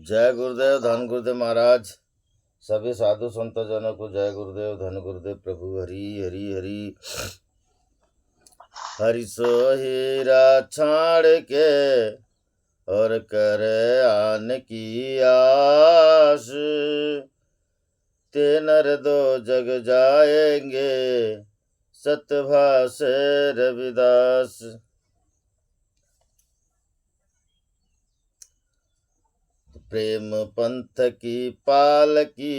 जय गुरुदेव, धन गुरुदेव महाराज। सभी साधु संत जनों को जय गुरुदेव, धन गुरुदेव प्रभु। हरि हरि हरि हरि सो हीरा छाड़ के और करे आन की आस, ते नर दो जग जाएंगे सतभाषे रविदास। प्रेम पंथ की पालकी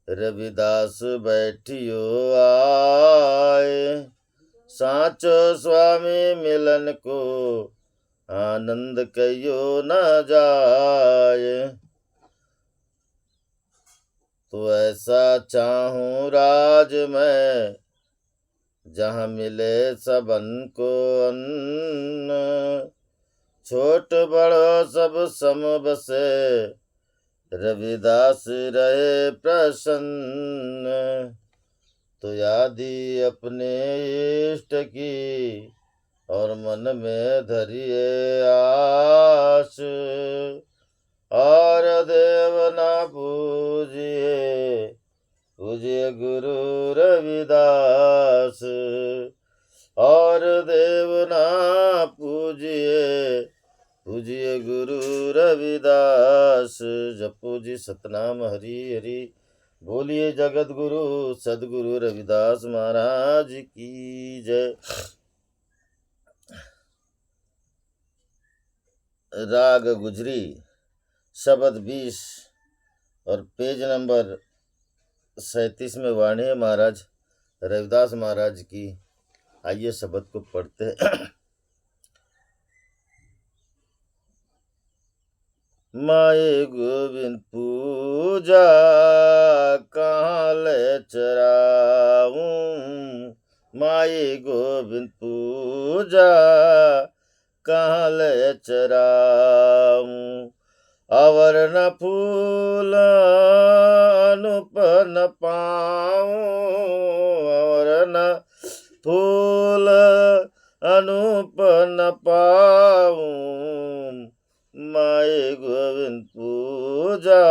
रविदास बैठियो आए, साचो स्वामी मिलन को आनंद कहियो न जाए। तो ऐसा चाहूं राज में जहाँ मिले सबन को अन्न, छोट बड़ो सब सम बसे रविदास रहे प्रसन्न। तो यादी अपने इष्ट की और मन में धरिए आस, और देव ना पूजिए पूजिए गुरु रविदास, और देव ना पूजिए पूजिए गुरु रविदास। जपो जी सतनाम हरि हरि, बोलिए जगत गुरु सदगुरु रविदास महाराज की जय। राग गुजरी, शब्द 20 और पेज नंबर 37 में वाणी है महाराज रविदास महाराज की। आइए शब्द को पढ़ते हैं। माए गोविंद पूजा कहाँ ले चराऊं, माए गोविंद पूजा कहाँ ले चराऊं। अवर न फूल अनुप न पाऊं, अवर न फूल अनुप न पाऊं। माए गोविंद पूजा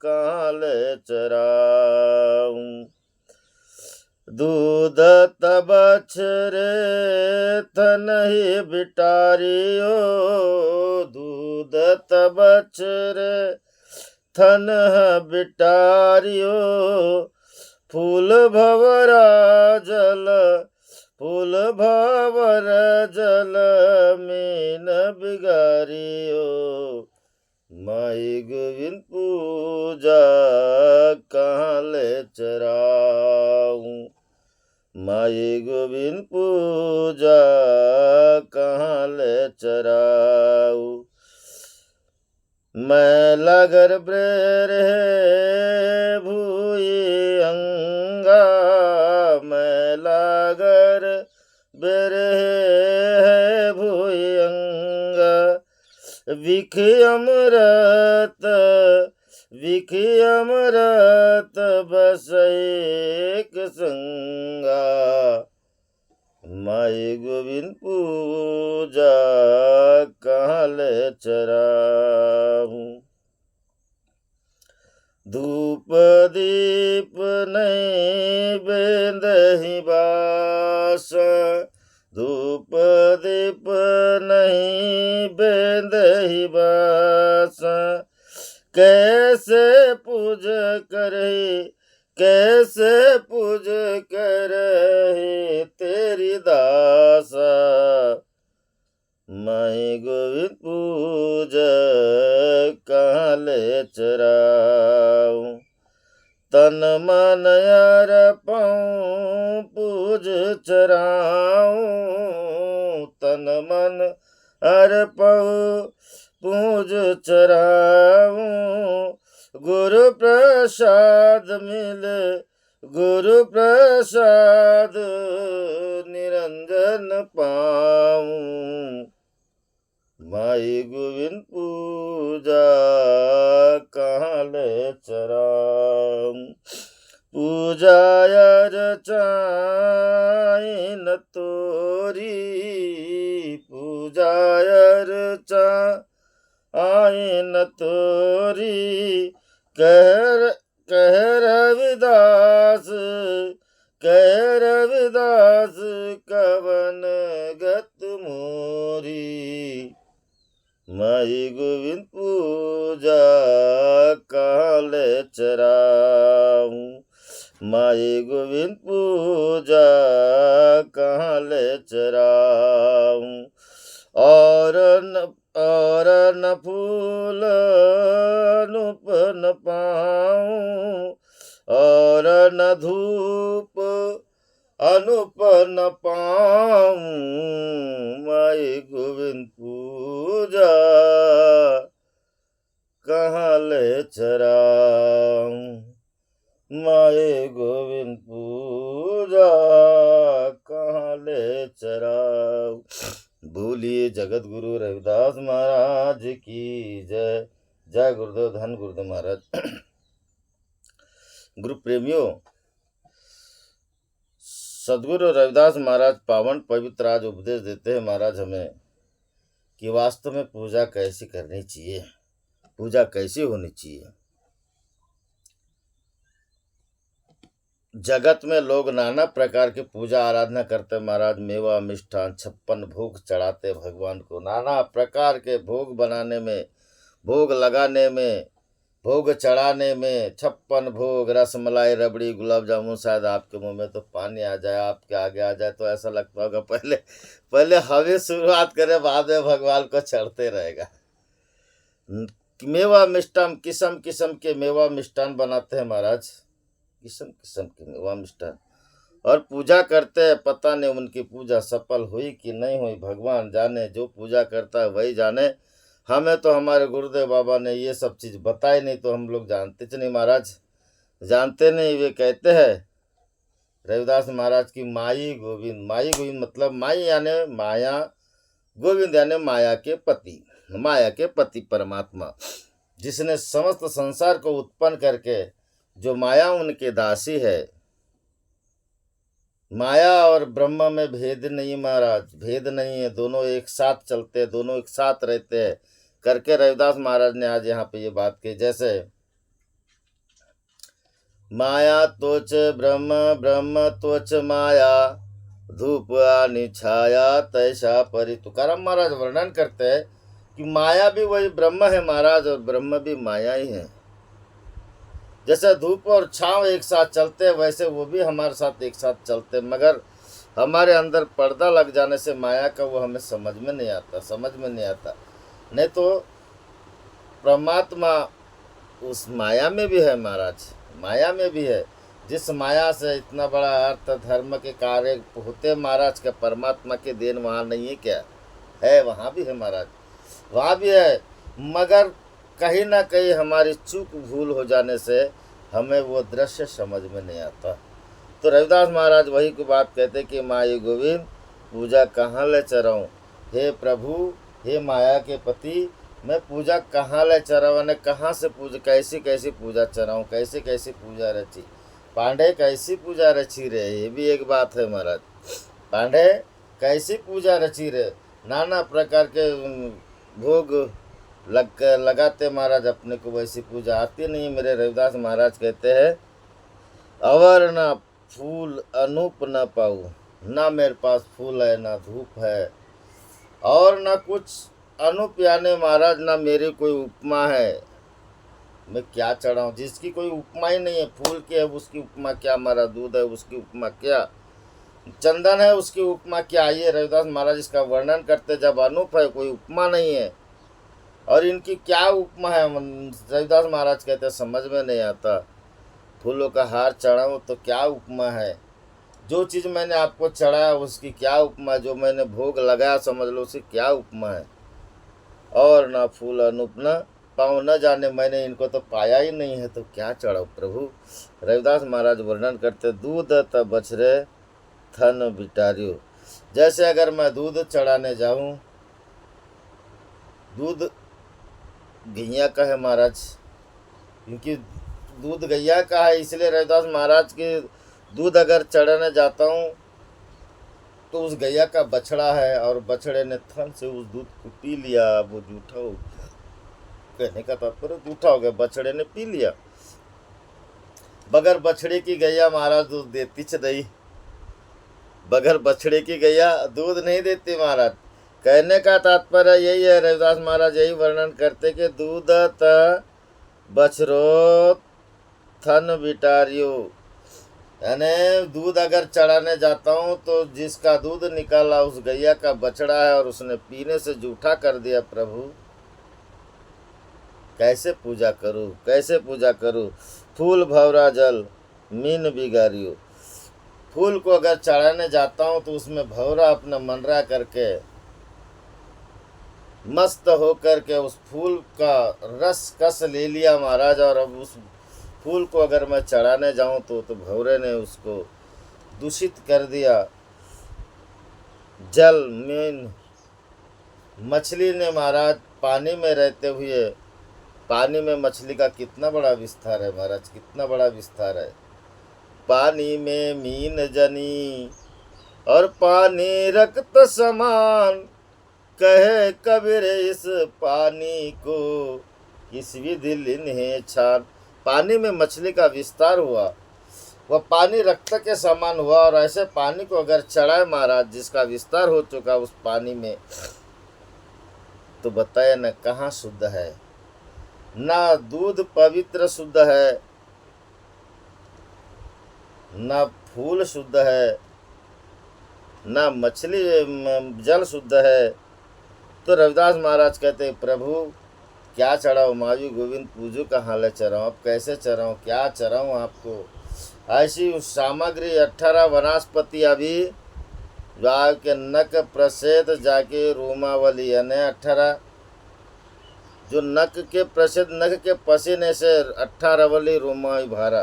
कहाँ ले चराऊं। दूध तब बछरे थन ही बिटारियो, दूध तब बछरे थन बिटारियो। फूल भवरा जल फूल भवर जल मीन बिगारियो। माई गोविंद पूजा कहाँ ले चराऊं, माई गोविंद पूजा कहाँ ले चराऊं। मैं लागर ब्रेर है भूई अंगा, मैं लागर बेर है भूई अंगा। विखी अमृत विखी अमृत बस एक संगा। माई गोविंद पूजा कहाँ ले चराऊं। धूप दीप नहीं बेंदही बास, धूप दीप नहीं बेंदही बास। कैसे पूज करही कैसे पूज करही तेरी दासा। माई गोविंद पूजा कहाँ ले चराऊं। तन मन अर्पऊं पूज चराऊं, तन मन अर्पऊं पूज चराऊं। गुरु प्रसाद मिले गुरु प्रसाद निरंजन पाऊं। माई गोविंद पूजा कहाँ ले चराऊं। पूजा रचाई न तोरी, पूजा रचा आई न तोरी। कह रविदास, कह रविदास कवन गत मोरी। माई गोविंद पूजा काल चराऊं, माई गोविंद पूजा काल चराऊं। और न फूल अनूप न पाऊं, और न धूप अनूप न पाऊं। माई गोविंद पूजा कहाँ ले चराऊं, माई गोविंद पूजा कहाँ ले चराऊं। बोलिए जगत गुरु रविदास महाराज की जय। जय गुरुदेव, धन गुरुदेव महाराज। गुरु प्रेमियों, सदगुरु रविदास महाराज पावन पवित्र आज उपदेश देते हैं महाराज हमें कि वास्तव में पूजा कैसी करनी चाहिए, पूजा कैसी होनी चाहिए। जगत में लोग नाना प्रकार की पूजा आराधना करते महाराज। मेवा मिष्ठान 56 भोग चढ़ाते भगवान को। नाना प्रकार के भोग बनाने में, भोग लगाने में, भोग चढ़ाने में 56 भोग, रसमलाई, रबड़ी, गुलाब जामुन। शायद आपके मुंह में तो पानी आ जाए, आपके आगे आ जाए तो ऐसा लगता होगा पहले हमें शुरुआत करें, बाद में भगवान को चढ़ते रहेगा। मेवा मिष्ठान, किस्म किस्म के मेवा मिष्ठान बनाते हैं महाराज, किस्म किस्म के मेवा मिष्ठान, और पूजा करते हैं। पता नहीं उनकी पूजा सफल हुई कि नहीं हुई, भगवान जाने। जो पूजा करता है वही जाने। हमें तो हमारे गुरुदेव बाबा ने ये सब चीज़ बताई नहीं, तो हम लोग जानते नहीं महाराज, जानते नहीं। वे कहते हैं रविदास महाराज की माई गोविंद। माई गोविंद मतलब माई यानी माया, गोविंद यानी माया के पति, माया के पति परमात्मा, जिसने समस्त संसार को उत्पन्न करके, जो माया उनके दासी है। माया और ब्रह्म में भेद नहीं महाराज, भेद नहीं है, दोनों एक साथ चलते हैं, दोनों एक साथ रहते हैं करके रविदास महाराज ने आज यहाँ पे ये बात कही। जैसे माया तोच ब्रह्म, ब्रह्म तोच माया, धूप आनी छाया तैसा परि। तुकाराम महाराज वर्णन करते हैं कि माया भी वही ब्रह्म है महाराज, और ब्रह्म भी माया ही है। जैसे धूप और छांव एक साथ चलते हैं, वैसे वो भी हमारे साथ एक साथ चलते हैं, मगर हमारे अंदर पर्दा लग जाने से माया का वो हमें समझ में नहीं आता, समझ में नहीं आता। नहीं तो परमात्मा उस माया में भी है महाराज, माया में भी है। जिस माया से इतना बड़ा अर्थ धर्म के कार्य होते महाराज, का परमात्मा के देन वहाँ नहीं है क्या? है, वहाँ भी है महाराज, वहाँ भी है, मगर कहीं ना कहीं हमारी चूक भूल हो जाने से हमें वो दृश्य समझ में नहीं आता। तो रविदास महाराज वही को बात कहते कि माई गोविंद पूजा कहाँ ले चराऊं। हे प्रभु, हे माया के पति, मैं पूजा कहाँ ले चराऊं, ने कहाँ से पूजा, कैसी कैसी पूजा चराऊं, कैसी कैसी पूजा रची। पांडे कैसी पूजा रची रे, ये भी एक बात है महाराज। पांडे कैसी पूजा रची रे, नाना प्रकार के भोग लगाते महाराज, अपने को वैसी पूजा आती नहीं। मेरे रविदास महाराज कहते हैं अवर ना फूल अनूप न पाऊँ, ना मेरे पास फूल है, ना धूप है, और ना कुछ अनूप यानी महाराज ना मेरी कोई उपमा है। मैं क्या चढ़ाऊँ जिसकी कोई उपमा ही नहीं है। फूल की है उसकी उपमा क्या, हमारा दूध है उसकी उपमा क्या, चंदन है उसकी उपमा क्या। ये रविदास महाराज इसका वर्णन करते, जब अनूप है, कोई उपमा नहीं है, और इनकी क्या उपमा है। रविदास महाराज कहते समझ में नहीं आता। फूलों का हार चढ़ाऊँ तो क्या उपमा है, जो चीज़ मैंने आपको चढ़ाया उसकी क्या उपमा, जो मैंने भोग लगाया समझ लो उसकी क्या उपमा है। और ना फूल अनूप न पाऊँ, न जाने मैंने इनको तो पाया ही नहीं है, तो क्या चढ़ाऊँ प्रभु। रविदास महाराज वर्णन करते दूध तब बछरे थन बिटारियो। जैसे अगर मैं दूध चढ़ाने जाऊँ, दूध गैया का है महाराज, क्योंकि दूध गैया का है, इसलिए रविदास महाराज के दूध अगर चढ़ाने जाता हूँ तो उस गैया का बछड़ा है, और बछड़े ने थन से उस दूध को पी लिया, वो जूठा हो गया। कहने का तात्पर्य जूठा हो गया, बछड़े ने पी लिया। बगैर बछड़े की गैया महाराज दूध देती नहीं, बगैर बछड़े की गैया दूध नहीं देती महाराज। कहने का तात्पर्य यही है, रविदास महाराज यही वर्णन करते कि दूध त बछरो थन बिटारियो, यानी दूध अगर चढ़ाने जाता हूँ तो जिसका दूध निकाला उस गैया का बछड़ा है और उसने पीने से जूठा कर दिया। प्रभु कैसे पूजा करूँ, कैसे पूजा करूँ। फूल भंवरा जल मीन बिगाड़ियो, फूल को अगर चढ़ाने जाता हूँ तो उसमें भंवरा अपना मनरा करके मस्त हो करके उस फूल का रस कस ले लिया महाराज, और अब उस फूल को अगर मैं चढ़ाने जाऊं तो भंवरे ने उसको दूषित कर दिया। जल मीन, मछली ने महाराज पानी में रहते हुए, पानी में मछली का कितना बड़ा विस्तार है महाराज, कितना बड़ा विस्तार है। पानी में मीन जनी और पानी रक्त समान, कहे कबीर इस पानी को किस विधि लिन्हे छान। पानी में मछली का विस्तार हुआ, वह पानी रक्त के समान हुआ, और ऐसे पानी को अगर चढ़ाए महाराज जिसका विस्तार हो चुका उस पानी में, तो बताए न कहाँ शुद्ध है, ना दूध पवित्र शुद्ध है, ना फूल शुद्ध है, ना मछली जल शुद्ध है। तो रविदास महाराज कहते प्रभु क्या चढ़ाओ, मावी गोविंद पूजो कहाँ ले चढ़ाऊँ, अब कैसे चढ़ाऊँ, क्या चढ़ाऊँ आपको। ऐसी सामग्री 18 वनस्पति अभी जाके नक प्रसिद्ध जाके रोमावली, यानी 18 जो नक के प्रसिद्ध, नक के पसीने से 18 वाली रोमाई भारा,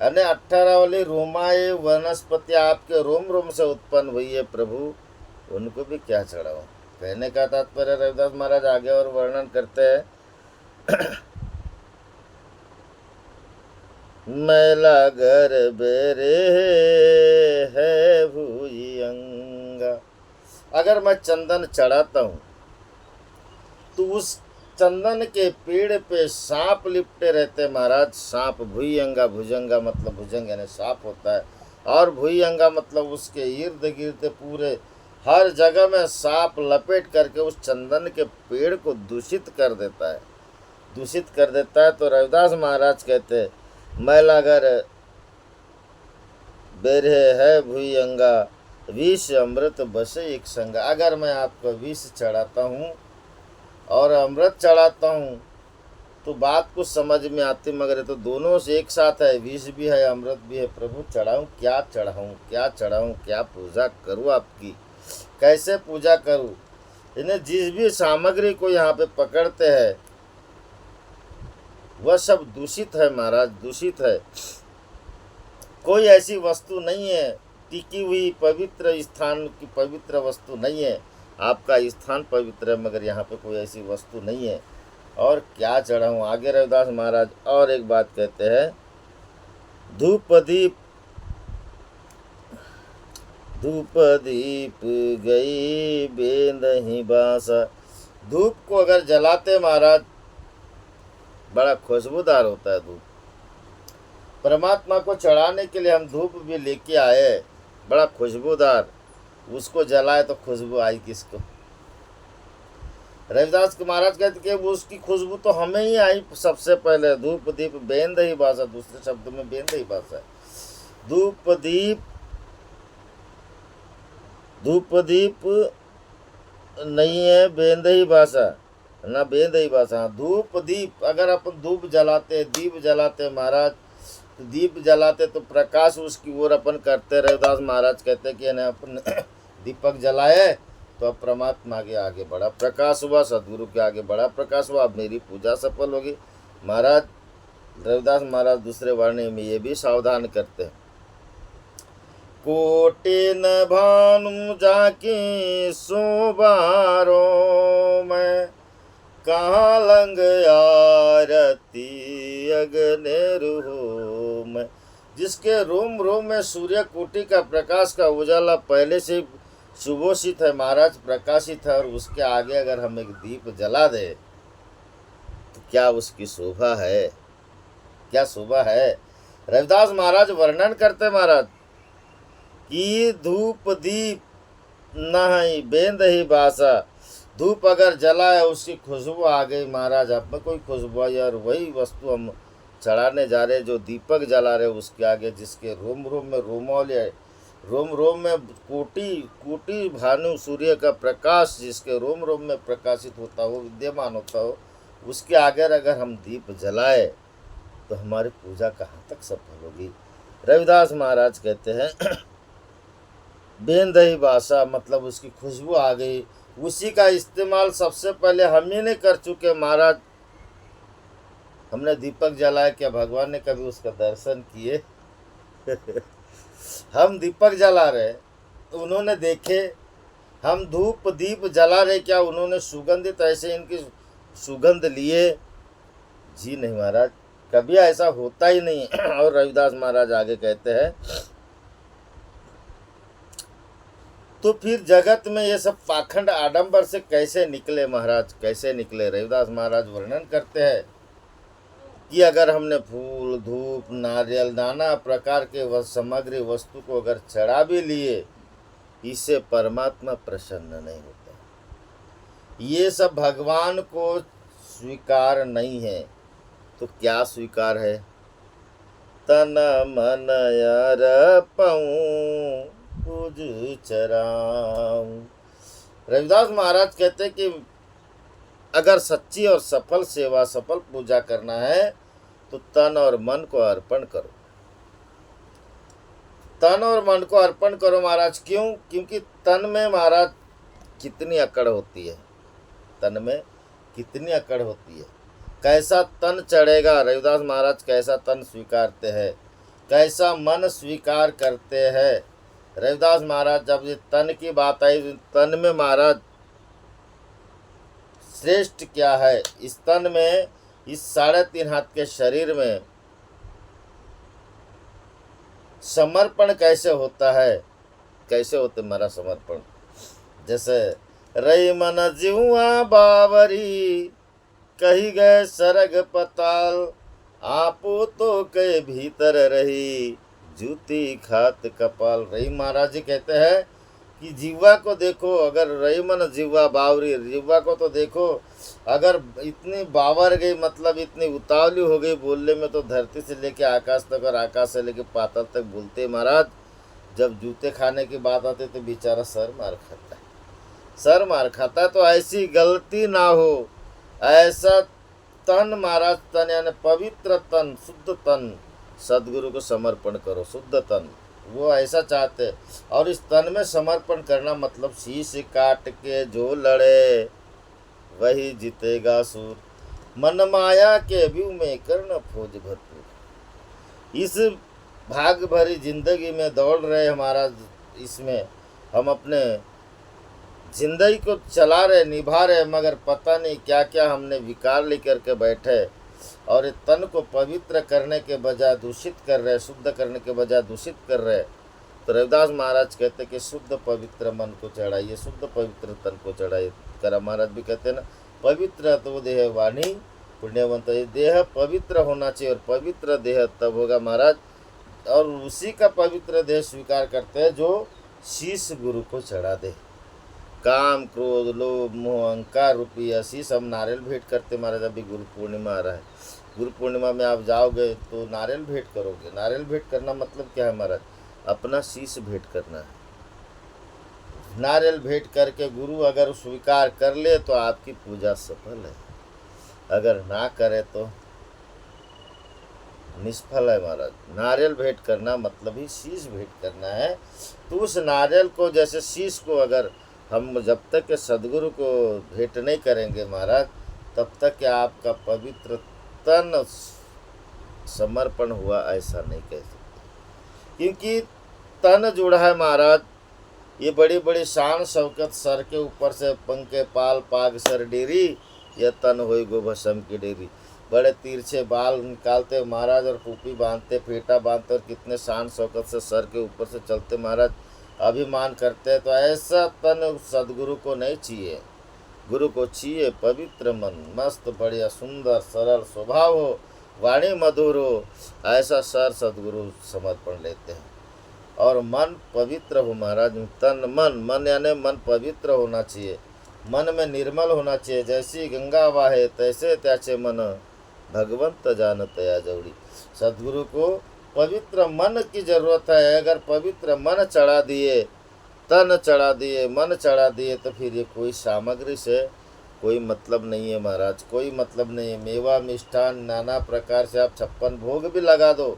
यानी 18 वाली रोमाई वनस्पति आपके रोम रोम से उत्पन्न हुई है। प्रभु उनको भी क्या चढ़ाओ। कहने का तात्पर्य रविदास महाराज आगे और वर्णन करते हैं। मैला घर बेरे है भुजंगा, अगर मैं चंदन चढ़ाता हूँ तो उस चंदन के पेड़ पे सांप लिपटे रहते महाराज। सांप, भुजंगा, भुजंगा मतलब भुजंग यानी सांप होता है, और भुजंगा मतलब उसके इर्द गिर्द पूरे हर जगह में सांप लपेट करके उस चंदन के पेड़ को दूषित कर देता है, दूषित कर देता है। तो रविदास महाराज कहते मैला घर बेरे है भुजंगा, विष अमृत बसे एक संग। अगर मैं आपको विष चढ़ाता हूँ और अमृत चढ़ाता हूँ तो बात कुछ समझ में आती, मगर तो दोनों से एक साथ है, विष भी है अमृत भी है। प्रभु चढ़ाऊँ क्या चढ़ाऊँ, क्या चढ़ाऊँ, क्या पूजा करूँ आपकी, कैसे पूजा करूँ। इन्हें जिस भी सामग्री को यहाँ पे पकड़ते हैं वह सब दूषित है महाराज, दूषित है। कोई ऐसी वस्तु नहीं है टिकी हुई पवित्र स्थान की, पवित्र वस्तु नहीं है। आपका स्थान पवित्र है मगर यहाँ पे कोई ऐसी वस्तु नहीं है। और क्या चढ़ाऊँ। आगे रविदास महाराज और एक बात कहते हैं, धूप दीप धूप दीप गई बेंदही बासा। धूप को अगर जलाते महाराज बड़ा खुशबूदार होता है धूप। परमात्मा को चढ़ाने के लिए हम धूप भी लेके आए, बड़ा खुशबूदार, उसको जलाए तो खुशबू आई किसको। रविदास महाराज कहते कि वो उसकी खुशबू तो हमें ही आई सबसे पहले। धूप दीप बेंद ही भाषा, दूसरे शब्द में बेंद ही भाषा है। धूप दीप नहीं है बेंद ही भाषा, ना बेंद ही भाषा। धूप दीप, अगर अपन धूप जलाते, दीप जलाते महाराज, तो दीप जलाते तो प्रकाश उसकी ओर अपन करते। रविदास महाराज कहते कि ना अपन दीपक जलाए तो अब परमात्मा के आगे बड़ा प्रकाश हुआ, सदगुरु के आगे बड़ा प्रकाश हुआ, अब मेरी पूजा सफल होगी। महाराज रविदास महाराज दूसरे वाणी में ये भी सावधान करते हैं, कोटे न भानु जाके सोबारो में, कहाँ लंग आरती अग्नि रूह में। जिसके रोम रोम में सूर्य कोटि का प्रकाश का उजाला पहले से सुभोषित है महाराज, प्रकाशित है, और उसके आगे अगर हम एक दीप जला दे तो क्या उसकी शोभा है, क्या शोभा है। रविदास महाराज वर्णन करते महाराज कि धूप दीप नहीं बेंद ही बासा। धूप अगर जला है उसकी खुशबू आ गई महाराज, अब में कोई खुशबू आई और वही वस्तु हम चढ़ाने जा रहे, जो दीपक जला रहे उसके आगे, जिसके रोम रोम में रोमौल्य है, रोम रोम में कोटि कोटि भानु सूर्य का प्रकाश जिसके रोम रोम में प्रकाशित होता हो, विद्यमान होता हो, उसके आगे अगर हम दीप जलाए तो हमारी पूजा कहाँ तक सफल होगी। रविदास महाराज कहते हैं बेंद ही बासा, मतलब उसकी खुशबू आ गई, उसी का इस्तेमाल सबसे पहले हम ही नहीं कर चुके महाराज। हमने दीपक जलाया, क्या भगवान ने कभी उसका दर्शन किए? हम दीपक जला रहे, उन्होंने देखे। हम धूप दीप जला रहे, क्या उन्होंने सुगंधित ऐसे इनकी सुगंध लिए? जी नहीं महाराज, कभी ऐसा होता ही नहीं। और रविदास महाराज आगे कहते हैं तो फिर जगत में ये सब पाखंड आडंबर से कैसे निकले महाराज, कैसे निकले। रविदास महाराज वर्णन करते हैं कि अगर हमने फूल धूप नारियल नाना प्रकार के सामग्री वस्तु को अगर चढ़ा भी लिए, इससे परमात्मा प्रसन्न नहीं होता। ये सब भगवान को स्वीकार नहीं है, तो क्या स्वीकार है? तन मन अर्पऊं पूज चराऊं। रविदास महाराज कहते कि अगर सच्ची और सफल सेवा सफल पूजा करना है तो तन और मन को अर्पण करो। तन और मन को अर्पण करो महाराज। क्यों? क्योंकि तन में महाराज कितनी अकड़ होती है, तन में कितनी अकड़ होती है। कैसा तन चढ़ेगा, रविदास महाराज कैसा तन स्वीकारते हैं, कैसा मन स्वीकार करते हैं। रविदास महाराज जब ये तन की बात आई, तन में महाराज श्रेष्ठ क्या है? इस तन में, इस 3.5 हाथ के शरीर में समर्पण कैसे होता है? कैसे होते मेरा समर्पण? जैसे रही मन जीवा बावरी, कही गए सरग पताल, आपो तो के भीतर रही, जूती खात कपाल। रही महाराज जी कहते हैं कि जीवा को देखो, अगर रही मन जीवा बावरी, जीवा को तो देखो, अगर इतनी बावर गई, मतलब इतनी उतावली हो गई बोलने में, तो धरती से लेके आकाश तक और आकाश से लेके पाताल तक बोलते महाराज। जब जूते खाने की बात आती तो बेचारा सर मार खाता है, सर मार खाता है। तो ऐसी गलती ना हो, ऐसा तन महाराज, तन यानी पवित्र तन, शुद्ध तन सदगुरु को समर्पण करो, शुद्ध तन वो ऐसा चाहते। और इस तन में समर्पण करना मतलब शीश काट के जो लड़े वही जीतेगा सूर, मन माया के व्यू में करना फौज भरपूर। इस भाग भरी जिंदगी में दौड़ रहे हमारा, इसमें हम अपने जिंदगी को चला रहे, निभा रहे, मगर पता नहीं क्या क्या हमने विकार लेकर के बैठे और तन को पवित्र करने के बजाय दूषित कर रहे, शुद्ध करने के बजाय दूषित कर रहे। तो रविदास महाराज कहते कि शुद्ध पवित्र मन को चढ़ाइए, शुद्ध पवित्र तन को चढ़ाइए। करा महाराज भी कहते हैं ना, पवित्र तो देह वाणी पुण्यवंत। ये देह पवित्र होना चाहिए और पवित्र देह तब होगा महाराज। और उसी का पवित्र देह स्वीकार करते हैं जो शीश गुरु को चढ़ा दे। काम क्रोध लोभ मोह अहंकार रूपी शीश हम नारियल भेंट करते महाराज। अभी गुरु पूर्णिमा आ रहा है, गुरु पूर्णिमा में आप जाओगे तो नारियल भेंट करोगे। नारियल भेंट करना मतलब क्या है महाराज? अपना शीश भेंट करना है। नारियल भेंट करके गुरु अगर स्वीकार कर ले तो आपकी पूजा सफल है, अगर ना करे तो निष्फल है महाराज। नारियल भेंट करना मतलब ही शीश भेंट करना है। तो उस नारियल को, जैसे शीश को अगर हम जब तक के सदगुरु को भेंट नहीं करेंगे महाराज, तब तक कि आपका पवित्र तन समर्पण हुआ ऐसा नहीं कह सकते। क्योंकि तन जुड़ा है महाराज, ये बड़ी बड़ी शान शौकत, सर के ऊपर से पंखे पाल पाग सर डेरी, यह तन होई गो भस्म की डेरी। बड़े तिरछे बाल निकालते महाराज और टोपी बांधते, फेटा बांधते और कितने शान शौकत से सर के ऊपर से चलते महाराज, अभिमान करते हैं। तो ऐसा तन सदगुरु को नहीं चाहिए। गुरु को चाहिए पवित्र मन, मस्त बढ़िया सुंदर सरल स्वभाव हो, वाणी मधुर हो, ऐसा सर सदगुरु समर्पण लेते हैं। और मन पवित्र हो महाराज, तन मन, मन यानी मन पवित्र होना चाहिए, मन में निर्मल होना चाहिए। जैसी गंगा वाहे तैसे त्याचे मन, भगवंत जानत या जवड़ी। सदगुरु को पवित्र मन की जरूरत है। अगर पवित्र मन चढ़ा दिए, तन चढ़ा दिए, मन चढ़ा दिए, तो फिर ये कोई सामग्री से कोई मतलब नहीं है महाराज, कोई मतलब नहीं है। मेवा मिष्ठान नाना प्रकार से आप 56 भोग भी लगा दो,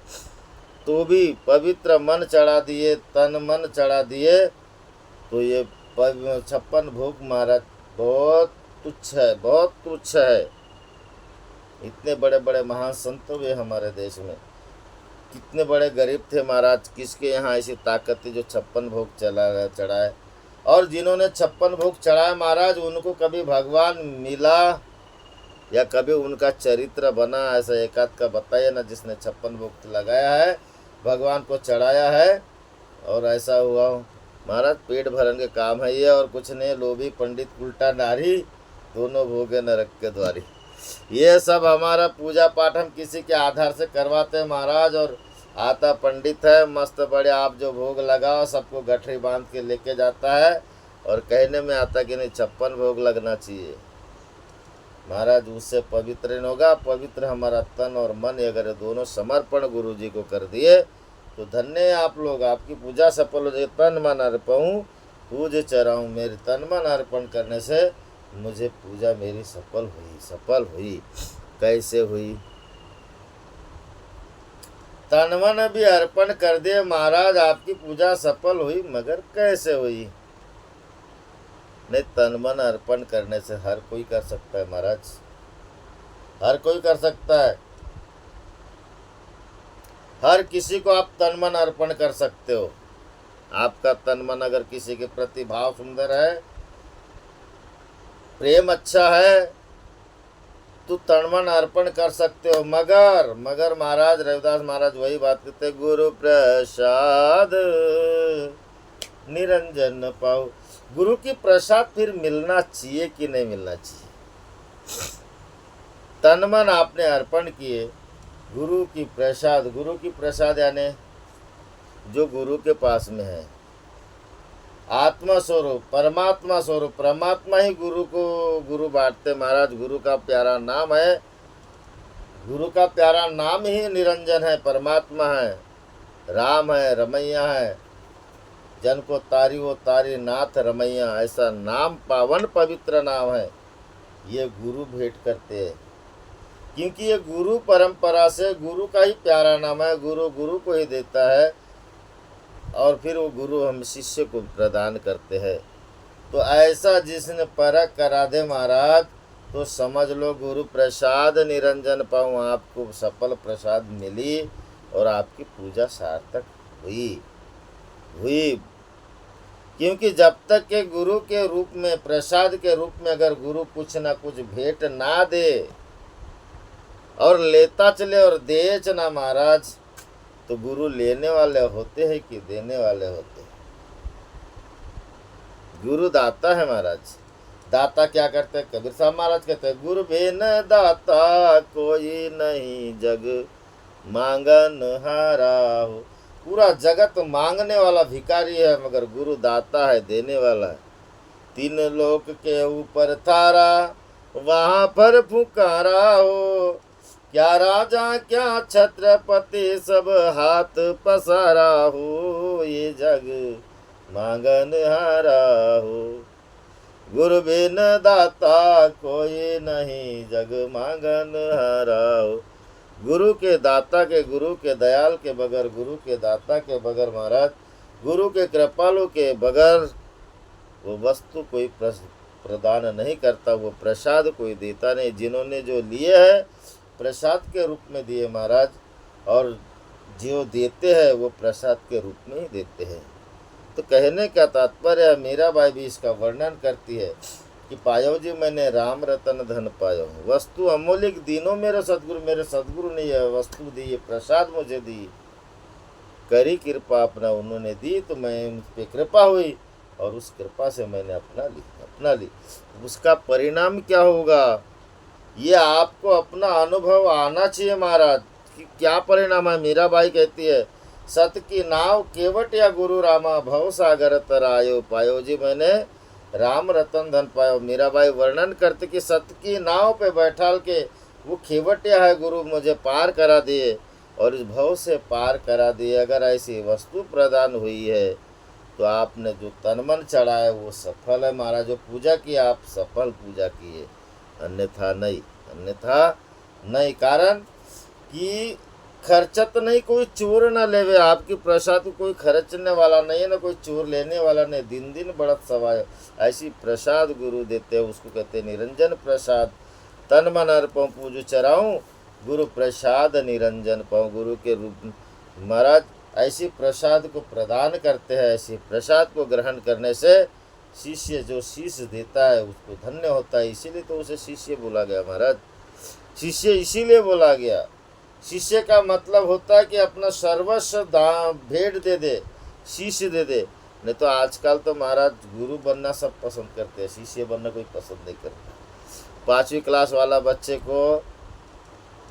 तो भी पवित्र मन चढ़ा दिए, तन मन चढ़ा दिए, तो ये 56 भोग महाराज बहुत तुच्छ है, बहुत तुच्छ है। इतने बड़े बड़े महान संत हुए हमारे देश में, कितने बड़े गरीब थे महाराज, किसके यहाँ ऐसी ताकत थी जो 56 भोग चढ़ाए। और जिन्होंने 56 भोग चढ़ाए महाराज, उनको कभी भगवान मिला या कभी उनका चरित्र बना, ऐसा एकाध का बताइए ना जिसने 56 भोग लगाया है, भगवान को चढ़ाया है और ऐसा हुआ हो। महाराज पेट भरन के काम है ये, और कुछ नहीं। लोभी पंडित उल्टा नारी, दोनों भोगे नरक के द्वारी। ये सब हमारा पूजा पाठ हम किसी के आधार से करवाते हैं महाराज। और आता पंडित है मस्त बड़े, आप जो भोग लगाओ सबको गठरी बांध के लेके जाता है, और कहने में आता कि नहीं 56 भोग लगना चाहिए महाराज। उससे पवित्र नहीं होगा। पवित्र हमारा तन और मन, अगर दोनों समर्पण गुरु जी को कर दिए तो धन्य है आप लोग, आपकी पूजा सफल हो जाए। तन मन अर्पऊँ पूज चराऊँ, मेरे तन मन अर्पण करने से मुझे पूजा मेरी सफल हुई, सफल हुई। कैसे हुई? तन मन भी अर्पण कर दे महाराज, आपकी पूजा सफल हुई, मगर कैसे हुई? नहीं, तन मन अर्पण करने से हर कोई कर सकता है महाराज, हर कोई कर सकता है। हर किसी को आप तन मन अर्पण कर सकते हो। आपका तन मन अगर किसी के प्रति भाव सुंदर है, प्रेम अच्छा है, तो तन मन अर्पण कर सकते हो। मगर महाराज रविदास महाराज वही बात कहते, गुरु प्रसाद निरंजन पाओ। गुरु की प्रसाद फिर मिलना चाहिए कि नहीं मिलना चाहिए? तन मन आपने अर्पण किए, गुरु की प्रसाद यानी जो गुरु के पास में है, आत्मा स्वरूप, परमात्मा स्वरूप, परमात्मा ही गुरु को गुरु बांटते महाराज। गुरु का प्यारा नाम है, गुरु का प्यारा नाम ही निरंजन है, परमात्मा है, राम है, रमैया है। जन को तारी वो तारी, नाथ रमैया, ऐसा नाम पावन पवित्र नाम है। ये गुरु भेंट करते हैं, क्योंकि ये गुरु परंपरा से गुरु का ही प्यारा नाम है। गुरु गुरु को ही देता है, और फिर वो गुरु हम शिष्य को प्रदान करते हैं। तो ऐसा जिसने परख करा दे महाराज, तो समझ लो गुरु प्रसाद निरंजन पाऊँ, आपको सफल प्रसाद मिली और आपकी पूजा सार्थक हुई। क्योंकि जब तक के गुरु के रूप में, प्रसाद के रूप में अगर गुरु कुछ ना कुछ भेंट ना दे और लेता चले और दे चना महाराज, तो गुरु लेने वाले होते हैं कि देने वाले होते हैं? गुरु दाता है महाराज। दाता क्या करते हैं? कबीर साहब महाराज कहते हैं, गुरु बिन दाता कोई नहीं जग मांगन हारा हो। पूरा जगत मांगने वाला भिखारी है, मगर गुरु दाता है, देने वाला है। 3 लोक के ऊपर थारा, वहाँ पर फुकारा हो। क्या राजा क्या छत्रपति, सब हाथ पसारा हो। ये जग मांगन हारा हो। गुरु बिन दाता कोई नहीं जग मांगन हारा हो। गुरु के दाता के, गुरु के दयाल के बगैर, गुरु के दाता के बगैर महाराज, गुरु के कृपालु के बगैर वो वस्तु कोई प्रदान नहीं करता, वो प्रसाद कोई देता नहीं। जिन्होंने जो लिए है प्रसाद के रूप में दिए महाराज, और जो देते हैं वो प्रसाद के रूप में ही देते हैं। तो कहने का तात्पर्य है, मीराबाई भी इसका वर्णन करती है कि पायो जी मैंने राम रतन धन पायो। वस्तु अमूल्य दीनों मेरे सदगुरु ने यह वस्तु दी, ये प्रसाद मुझे दी, करी कृपा अपना उन्होंने दी, तो मैं उन पर कृपा हुई और उस कृपा से मैंने अपना लिखा। स्वप्नली, उसका परिणाम क्या होगा ये आपको अपना अनुभव आना चाहिए महाराज कि क्या परिणाम है। मीराबाई कहती है, सत की नाव केवट या गुरु रामा, भव सागर तरायो पायो। जी मैंने राम रतन धन पायो। मीराबाई वर्णन करते कि सत की नाव पे बैठाल के वो खेवटिया है गुरु मुझे पार करा दिए और इस भव से पार करा दिए। अगर ऐसी वस्तु प्रदान हुई है तो आपने जो तन मन चढ़ाया वो सफल है महाराज। जो पूजा की आप सफल पूजा किए, अन्यथा नहीं, अन्यथा नहीं। कारण कि खर्चत नहीं, कोई चोर न लेवे। आपकी प्रसाद को कोई खर्चने वाला नहीं है, ना कोई चोर लेने वाला नहीं। दिन दिन बढ़त सवाय ऐसी प्रसाद गुरु देते हैं, उसको कहते हैं निरंजन प्रसाद। तन मन अर्पण पूजो चराऊं, गुरु प्रसाद निरंजन पाऊँ। गुरु के रूप महाराज ऐसी प्रसाद को प्रदान करते हैं। ऐसी प्रसाद को ग्रहण करने से शिष्य जो शीश देता है उसको धन्य होता है। इसीलिए तो उसे शिष्य बोला गया महाराज। शिष्य इसीलिए बोला गया। शिष्य का मतलब होता है कि अपना सर्वस्व भेंट दे दे, शिष्य दे दे। नहीं तो आजकल तो महाराज गुरु बनना सब पसंद करते हैं, शिष्य बनना कोई पसंद नहीं करता। 5वीं क्लास वाला बच्चे को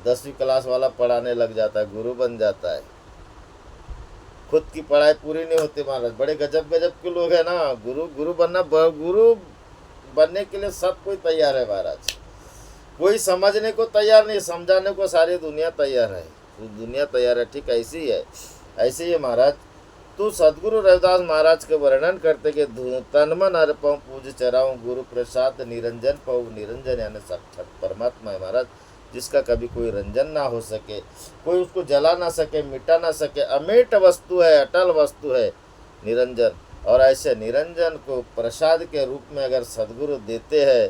10वीं क्लास वाला पढ़ाने लग जाता है, गुरु बन जाता है। खुद की पढ़ाई पूरी नहीं होती महाराज। बड़े गजब गजब के लोग हैं ना। गुरु बनने के लिए सब कोई तैयार है महाराज। कोई समझने को तैयार नहीं, समझाने को सारी दुनिया तैयार है। दुनिया तैयार है, ठीक ऐसी ही है, ऐसे ही है महाराज। तो सदगुरु रविदास महाराज के वर्णन करते कि तन मन अर्पण पूज चराऊं, गुरु प्रसाद निरंजन पाऊं। निरंजन यानी साक्षात परमात्मा है महाराज, जिसका कभी कोई रंजन ना हो सके, कोई उसको जला ना सके, मिटा ना सके। अमेट वस्तु है, अटल वस्तु है निरंजन। और ऐसे निरंजन को प्रसाद के रूप में अगर सदगुरु देते हैं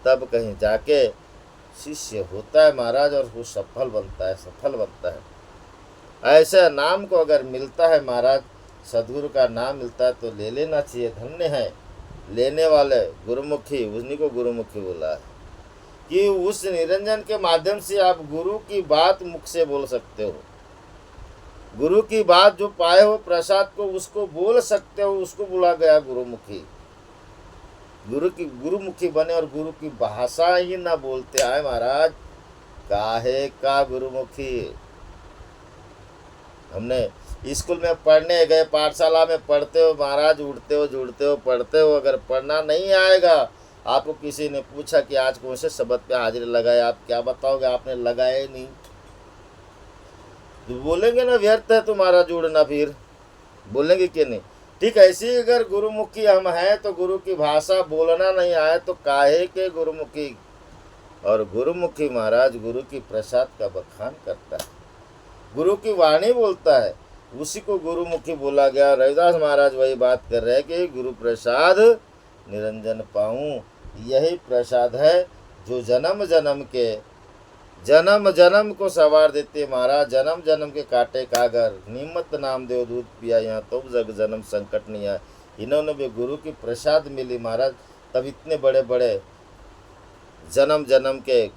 तब कहीं जाके शिष्य होता है महाराज और वो सफल बनता है, सफल बनता है। ऐसे नाम को अगर मिलता है महाराज, सदगुरु का नाम मिलता है तो ले लेना चाहिए। धन्य है लेने वाले गुरुमुखी, उन्हीं को गुरुमुखी बोला है कि उस निरंजन के माध्यम से आप गुरु की बात मुख से बोल सकते हो। गुरु की बात जो पाए हो प्रसाद को उसको बोल सकते हो, उसको बोला गया गुरुमुखी। गुरुमुखी बने और गुरु की भाषा ही ना बोलते आए महाराज, काहे का गुरुमुखी। हमने स्कूल में पढ़ने गए, पाठशाला में पढ़ते हो महाराज, उठते हो जुड़ते हो पढ़ते हो। अगर पढ़ना नहीं आएगा, आपको किसी ने पूछा कि आज कौन से शब्द पे हाजिरी लगाए, आप क्या बताओगे? आपने लगाए नहीं तो बोलेंगे ना व्यर्थ है तुम्हारा जुड़ना, फिर बोलेंगे कि नहीं। ठीक ऐसे ही अगर गुरुमुखी हम हैं तो गुरु की भाषा बोलना नहीं आए तो काहे के गुरुमुखी। और गुरुमुखी महाराज गुरु की प्रसाद का बखान करता है, गुरु की वाणी बोलता है, उसी को गुरुमुखी बोला गया। रविदास महाराज वही बात कर रहे हैं कि गुरु प्रसाद निरंजन पाऊँ। यही प्रसाद है जो जन्म जन्म को सवार देते महाराज। जन्म जन्म के काटे कागर, निमत नाम देव दूध पिया, यहाँ तो जग जन्म संकट नहीं आया। इन्होंने भी गुरु की प्रसाद मिली महाराज, तब इतने बड़े बड़े जन्म जन्म के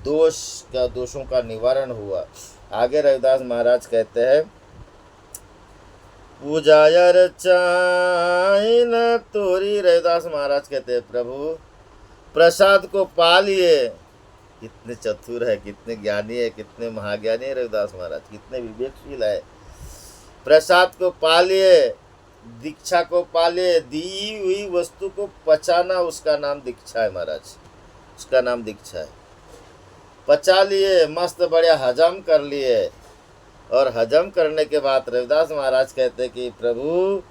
दोषों का निवारण हुआ। आगे रविदास महाराज कहते हैं, पूजा अर्चन तोरी। रविदास महाराज कहते हैं, प्रभु प्रसाद को पा लिए। कितने चतुर है, कितने ज्ञानी है, कितने महाज्ञानी है रविदास महाराज, कितने विवेकशील है। प्रसाद को पा लिए, दीक्षा को पा लिए, दी हुई वस्तु को पचाना उसका नाम दीक्षा है महाराज, उसका नाम दीक्षा है। पचा लिए, मस्त बढ़िया हजम कर लिए। और हजम करने के बाद रविदास महाराज कहते कि प्रभु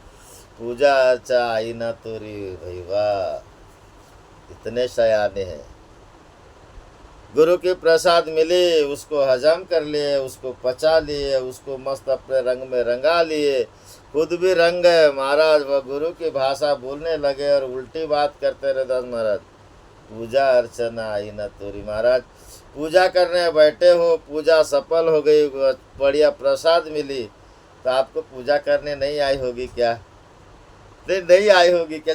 पूजा अर्चा आई ना तोरी भैया, इतने सयाने हैं। गुरु की प्रसाद मिली, उसको हजम कर लिए, उसको पचा लिए, उसको मस्त अपने रंग में रंगा लिए, खुद भी रंग गए महाराज। वह गुरु की भाषा बोलने लगे और उल्टी बात करते रविदास महाराज। पूजा अर्चना आई न तोरी। महाराज पूजा करने बैठे हो, पूजा सफल हो गई, बढ़िया प्रसाद मिली, तो आपको पूजा करने नहीं आई होगी क्या? नहीं आई होगी क्या?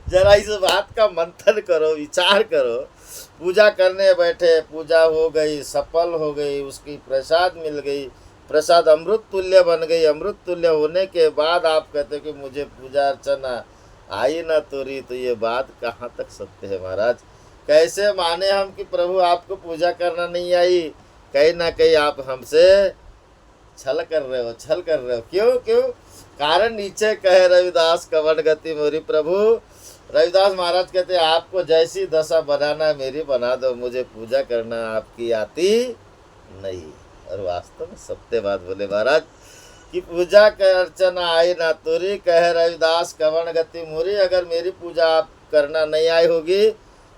जरा इस बात का मंथन करो, विचार करो। पूजा करने बैठे, पूजा हो गई, सफल हो गई, उसकी प्रसाद मिल गई, प्रसाद अमृत तुल्य बन गई। अमृत तुल्य होने के बाद आप कहते हो कि मुझे पूजा अर्चना आई ना तोरी, तो ये बात कहाँ तक सत्य है महाराज? कैसे माने हम कि प्रभु आपको पूजा करना नहीं आई? कहीं ना कहीं आप हमसे छल कर रहे हो, छल कर रहे हो। क्यों क्यों? कारण नीचे कहे रविदास कवन गति मोरी प्रभु। रविदास महाराज कहते हैं आपको जैसी दशा बनाना मेरी बना दो, मुझे पूजा करना आपकी आती नहीं। और वास्तव में सत्य बात बोले महाराज कि पूजा कर अर्चना आई ना तुरी, कहे रविदास कवन गति मोरी। अगर मेरी पूजा आप करना नहीं आई होगी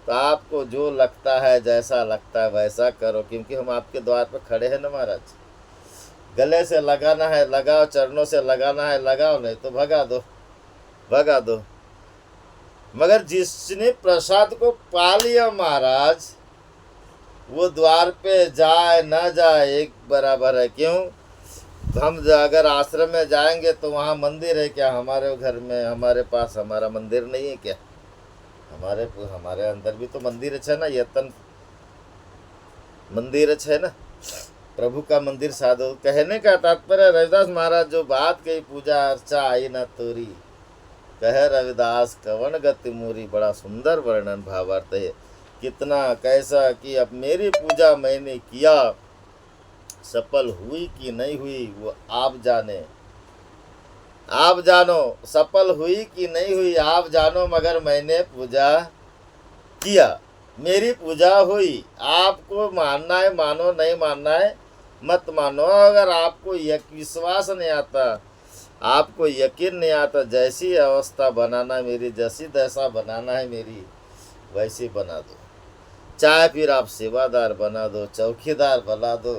तो आपको जो लगता है, जैसा लगता है वैसा करो, क्योंकि हम आपके द्वार पर खड़े हैं ना महाराज। गले से लगाना है लगाओ, चरणों से लगाना है लगाओ, नहीं तो भगा दो, भगा दो। मगर जिसने प्रसाद को पा लिया महाराज, वो द्वार पे जाए ना जाए एक बराबर है। क्यों? हम अगर आश्रम में जाएंगे तो वहाँ मंदिर है क्या? हमारे घर में, हमारे पास हमारा मंदिर नहीं है क्या? हमारे अंदर भी तो मंदिर है ना, यतन मंदिर है ना, प्रभु का मंदिर साधो। कहने का तात्पर्य रविदास महाराज जो बात कही, पूजा अर्चा आई ना तोरी, कहे रविदास कवन गति मोरी। बड़ा सुंदर वर्णन भावार्थ है। कितना कैसा कि अब मेरी पूजा मैंने किया, सफल हुई कि नहीं हुई वो आप जाने, आप जानो। सफल हुई कि नहीं हुई आप जानो, मगर मैंने पूजा किया, मेरी पूजा हुई। आपको मानना है मानो, नहीं मानना है मत मानो। अगर आपको विश्वास नहीं आता, आपको यकीन नहीं आता, जैसी अवस्था बनाना मेरी, जैसी दशा बनाना है मेरी, वैसी बना दो। चाहे फिर आप सेवादार बना दो, चौकीदार बना दो,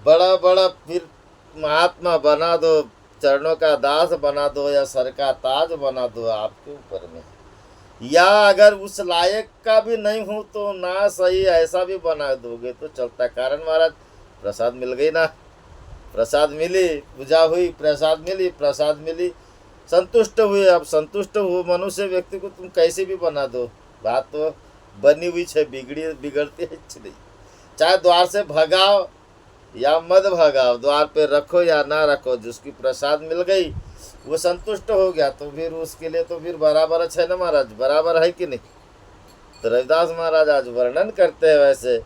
बड़ा बड़ा फिर महात्मा बना दो, चरणों का दास बना दो, या सर का ताज बना दो, आपके ऊपर में। या अगर उस लायक का भी नहीं हूँ तो ना सही ऐसा भी बना दोगे तो चलता। कारण महाराज प्रसाद मिल गई ना, प्रसाद मिली, पूजा हुई, प्रसाद मिली, प्रसाद मिली, संतुष्ट हुए। अब संतुष्ट हो मनुष्य व्यक्ति को तुम कैसे भी बना दो, बात तो बनी हुई है, बिगड़ती है नहीं। चाहे द्वार से भगाओ या मत भगाओ, द्वार पे रखो या ना रखो, जिसकी प्रसाद मिल गई वो संतुष्ट हो गया, तो फिर उसके लिए तो फिर बराबर है ना महाराज, बराबर है कि नहीं? तो रविदास महाराज आज वर्णन करते हैं वैसे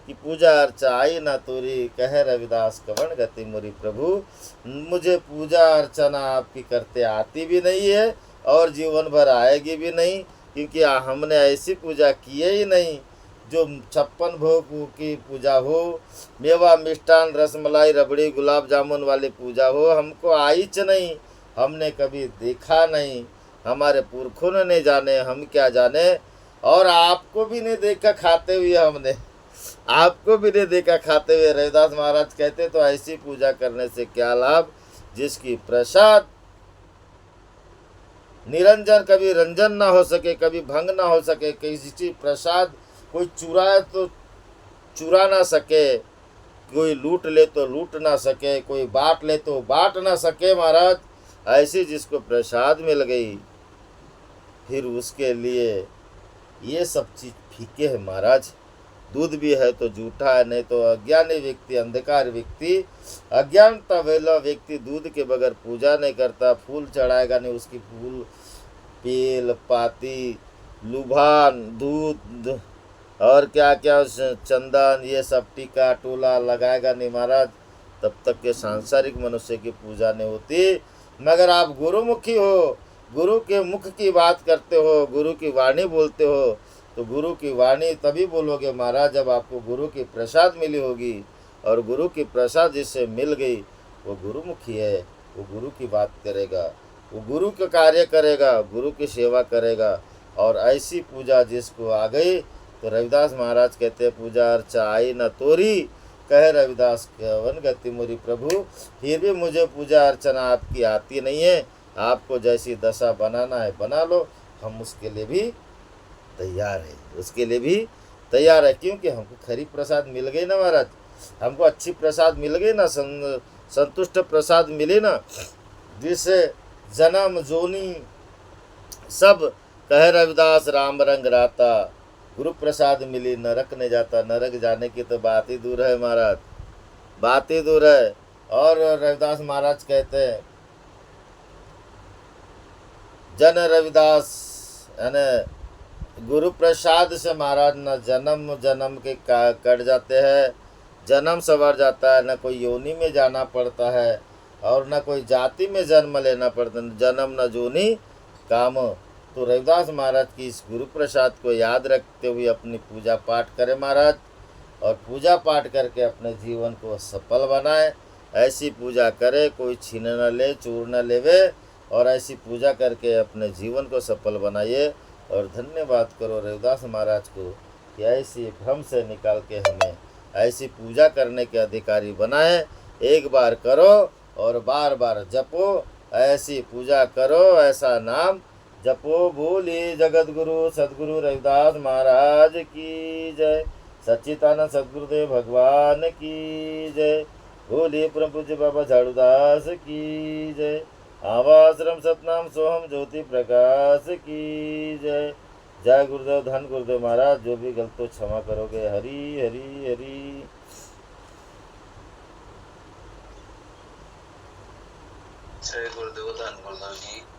कि पूजा अर्चा आई ना तोरी, कहे रविदास कवन गति मोरी प्रभु। मुझे पूजा अर्चना आपकी करते आती भी नहीं है और जीवन भर आएगी भी नहीं, क्योंकि हमने ऐसी पूजा की ही नहीं जो 56 भोग की पूजा हो, मेवा मिष्ठान रसमलाई रबड़ी गुलाब जामुन वाली पूजा हो, हमको आईच नहीं, हमने कभी देखा नहीं, हमारे पुरखों ने नहीं जाने, हम क्या जाने। और आपको भी नहीं देखा खाते हुए, हमने आपको भी नहीं देखा खाते हुए। रविदास महाराज कहते तो ऐसी पूजा करने से क्या लाभ जिसकी प्रसाद निरंजन, कभी रंजन ना हो सके, कभी भंग ना हो सके, किसी प्रसाद कोई चुराए तो चुरा ना सके, कोई लूट ले तो लूट ना सके, कोई बांट ले तो बांट ना सके महाराज। ऐसी जिसको प्रसाद मिल गई, फिर उसके लिए ये सब चीज फीके है महाराज। दूध भी है तो झूठा है, नहीं तो अज्ञानी व्यक्ति, अंधकार व्यक्ति, अज्ञानता वाला व्यक्ति दूध के बगैर पूजा नहीं करता, फूल चढ़ाएगा नहीं, उसकी फूल पेल पाती लुभान दूध और क्या क्या चंदन ये सब टीका टोला लगाएगा नहीं महाराज, तब तक के सांसारिक मनुष्य की पूजा नहीं होती। मगर आप गुरुमुखी हो, गुरु के मुख की बात करते हो, गुरु की वाणी बोलते हो, तो गुरु की वाणी तभी बोलोगे महाराज जब आपको गुरु की प्रसाद मिली होगी। और गुरु की प्रसाद जिससे मिल गई वो गुरुमुखी है, वो गुरु की बात करेगा, वो गुरु का कार्य करेगा, गुरु की सेवा करेगा। और ऐसी पूजा जिसको आ गई, तो रविदास महाराज कहते हैं पूजा अर्चा आई न तोरी, कहे रविदास कवन गति मोरी प्रभु। फिर भी मुझे पूजा अर्चना आपकी आती नहीं है, आपको जैसी दशा बनाना है बना लो, हम उसके लिए भी तैयार है, उसके लिए भी तैयार है। क्योंकि हमको खरी प्रसाद मिल गई ना महाराज, हमको अच्छी प्रसाद मिल गई ना, संतुष्ट प्रसाद मिले ना, जिससे जन्म जोनी सब कहे रविदास राम रंग राता। गुरु प्रसाद मिली, नरक नहीं जाता, नरक जाने की तो बात ही दूर है महाराज, बात ही दूर है। और रविदास महाराज कहते हैं जन रविदास यानी गुरु प्रसाद से महाराज न जन्म जन्म के कट जाते हैं, जन्म संवर जाता है, न कोई योनि में जाना पड़ता है और न कोई जाति में जन्म लेना पड़ता है, जन्म न जोनी काम। तो रविदास महाराज की इस गुरु प्रसाद को याद रखते हुए अपनी पूजा पाठ करें महाराज, और पूजा पाठ करके अपने जीवन को सफल बनाए। ऐसी पूजा करे, कोई छीन न ले, चूर न लेवे, और ऐसी पूजा करके अपने जीवन को सफल बनाइए। और धन्यवाद करो रविदास महाराज को कि ऐसी भ्रम से निकाल के हमें ऐसी पूजा करने के अधिकारी बनाए। एक बार करो और बार बार जपो, ऐसी पूजा करो, ऐसा नाम जपो। बोलिए जगत गुरु सदगुरु रविदास महाराज की जय। सच्चिदानंद सदगुरुदेव भगवान की जय। बोलिए परम पूज्य बाबा झाड़ूदास की जय। आवाश्रम सतनाम सोहम ज्योति प्रकाश की जय। जय गुरुदेव, धन गुरुदेव महाराज। जो भी गलत हो क्षमा करोगे। हरि हरि हरि। जय गुरुदेव, धन गुरुदेव जी।